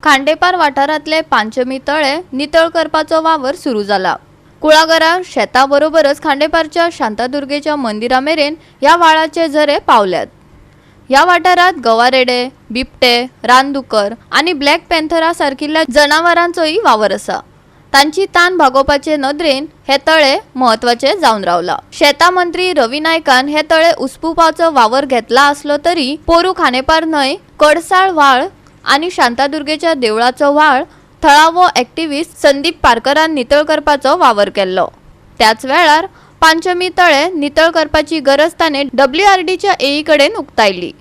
खांडेपार वाठारातले पांचमी तळे नितळ करपाचो वावर सुरू जाला। कुळागरां शेताबरोबरच खांडेपारच्या शांतादुर्गेच्या मंदिरा मेरेन ह्या व्हाळाचे झरे पावल्यात। ह्या वाठारात गवारेडे, बिबटे, रानदुकर आणि ब्लॅक पॅन्थरा सारकिल्ल्या जनावरांचोय वावर आसा। तांची तान भागोवपाचे नदरेन हे तळे महत्वाचे जावन रावला। शेता मंत्री रवी नायकान हे तळे उसपुपाचो वावर घेतला असलो तरी पोरू खांडेपार न्हय कडसाळ व्हाळ आणि शांतादुर्गेच्या देवळाचो व्हाळ थळावो एक्टिव्हिस्ट संदीप पारकरान नितळ करपाचो वावर केल्लो। त्याच वेळार पांचमी तळे नितळ करपाची गरज ताणे WRDच्या एई कडेन उक्तायली।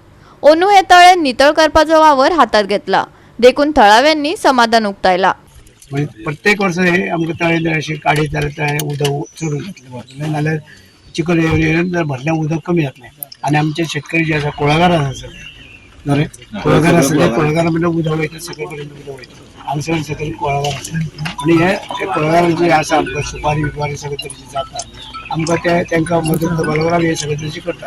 ओनू हे तळे नितळ करपाचो वावर हातात घेतला देखून थळाव्यांनी समाधान उक्तायला। प्रत्येक वर्ष हे आमकां तळे अशें काडीत जाल्यार तळे उदक चडून जातलें नाल्यार चिखल येवन भरल्यार उदक कमी जातलें आनी आमचे शेतकरी जे आसा कुळागरां आसा न्हू रे कुळागर आसा ते कुळागरां म्हणल्यार उदक वयता सगळे कडेन उदक वयता हांगसर सकयल कुळागर आसा आनी हे कुळागर जे आसा आमकां सुपारी बिपारी सगळे तरेची जाता आमकां ते तांकां मदत बरोबर आमी हे सगळे तरेची करता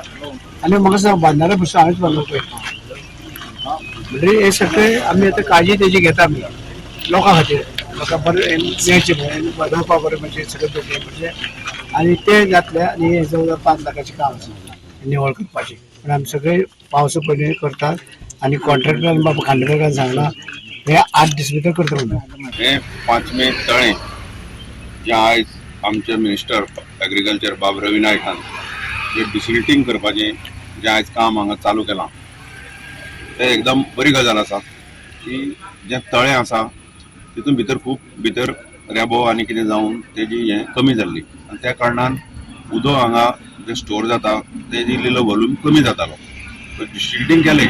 आनी म्हाका सांग बांदणारे बसून हांवेंच बांदूंक पळयता म्हणजे हे सगळे आमी आतां काळजी तेजी घेता आमी लोकां खातीर लोकां बरें मेळचें म्हणून वाडोवपा बरें म्हणजे सगळे तरेचे म्हणजे आनी ते जातले आनी हे जवळ 5 लाखाचें काम आसा निवळ करपाचें पण आमी सगळे पावसा पयलीं करतात आनी कॉन्ट्रॅक्टरान बाबा खांडेपारकारान सांगलां हे 8 दीस भितर करता म्हणून हे पांचमे तळे जे आयज आमचे मिनिस्टर एग्रीकल्चर बाब रवी नायकान जे डिसिल्टिंग करपाचें जे आयज काम हांगा चालू केलां ते एकदम बरी गजाल आसा की जे तळे आसा तितून भितर खूब भितर रेबो आनी कितें जावन तेजी हें कमी जाल्ली आनी त्या कारणान उदक हांगा जे स्टोर जाता तेजी इल्लो वॉल्यूम कमी जातालो डिसिल्टिंग केलें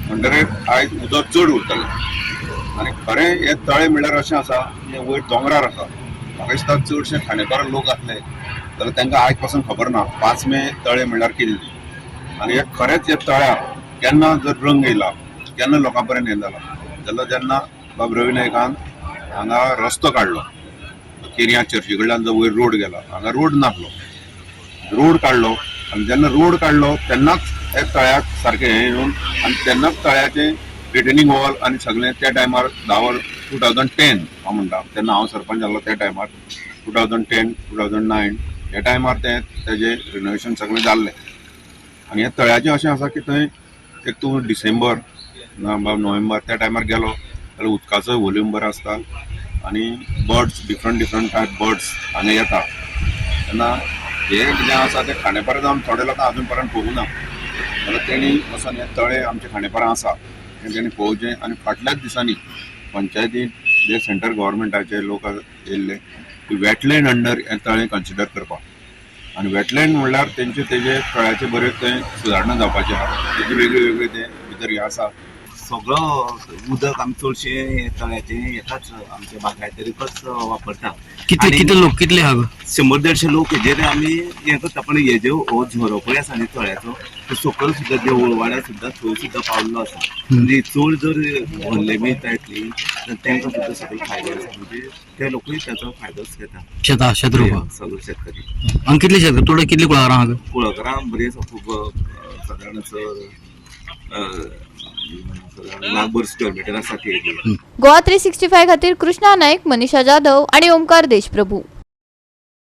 म्हणटकीर आयज उदक चड उरतलें आनी खरें हे तळे म्हणल्यार अशें आसा की वयर दोंगरार आसा म्हाका दिसता चडशे खांडेपार लोक आसले जाल्यार तांकां आयज पासून खबर ना 5 मे तळे म्हणल्यार कितें आनी हे खरेंच हे तळ्यार केन्ना जर रंग येयला केन्ना लोकां पर्यंत हें जाला जाल्यार जेन्ना बाब रवी नायकान हांगा रस्तो काडलो केरिया चर्ची कडल्यान जो वयर रोड गेला हांगा रोड नासलो रोड काडलो आनी जेन्ना रोड काडलो तेन्नाच हे तळ्याक सारकें हें येवन आनी तेन्नाच तळ्याचें रिटेनिंग वॉल आनी सगळें त्या टायमार 2010 हांव म्हणटा तेन्ना हांव सरपंच जाल्लो त्या टायमार 2010 2009 ह्या टायमार तेजें रिनोवेशन सगळें जाल्लें आनी ह्या तळ्याचें अशें आसा की थंय एक तूं डिसेंबर नोव्हेंबर त्या टायमार गेलो जाल्यार उदकाचो वॉल्यूम बरो आसता आनी बर्ड्स डिफरंट टायप बर्ड्स हांगा येता तेन्ना हे जें आसा तें खांडेपारांत आमी थोडे लोकां अजून पर्यंत पळोवंक ना जाल्यार तेणी वचून हे तळे आमचे खांडेपारां आसा तेणी पळोवचें आनी फाटल्याच दिसांनी पंचायतीन जे सेंट्रल गव्हर्मेंटाचे लोक येयल्ले की वेटलँड अंडर हें तळें कन्सिडर करपाक आनी वेटलँड म्हणल्यार तेंचे तेजे तळ्याचे बरें थंय सुदारणां जावपाचें आहा तेजे वेगळे ते भितर हे आसा सगळो उदक आमी चडशें तळ्याचें हेकाच आमच्या बागायतरीकच वापरता कितले लोक कितले आहा 100-150 लोक हेजेर आमी हें करता पण हेजे हो झरो पळय आसा न्ही तळ्याचो तो सकयल सुद्दां जे ओळवाड्यार सुद्दां थंय सुद्दां पावल्लो आसा म्हणजे चड जर व्हडले बी येतली जाल्यार तांकां सुद्दां सकयल फायदो आसा म्हणजे ते लोकूय त्याचो फायदोच घेता शेत रोवपाक सगळे शेतकरी आनी कितले शेत थोडे कितले कुळागरां आहा कुळागरां बरी आसा खूब सादारण लागभर किलोमीटर आसा ती गोवा 365 खातीर कृष्णा नायक, मनीषा जाधव आणि ओमकार देशप्रभू।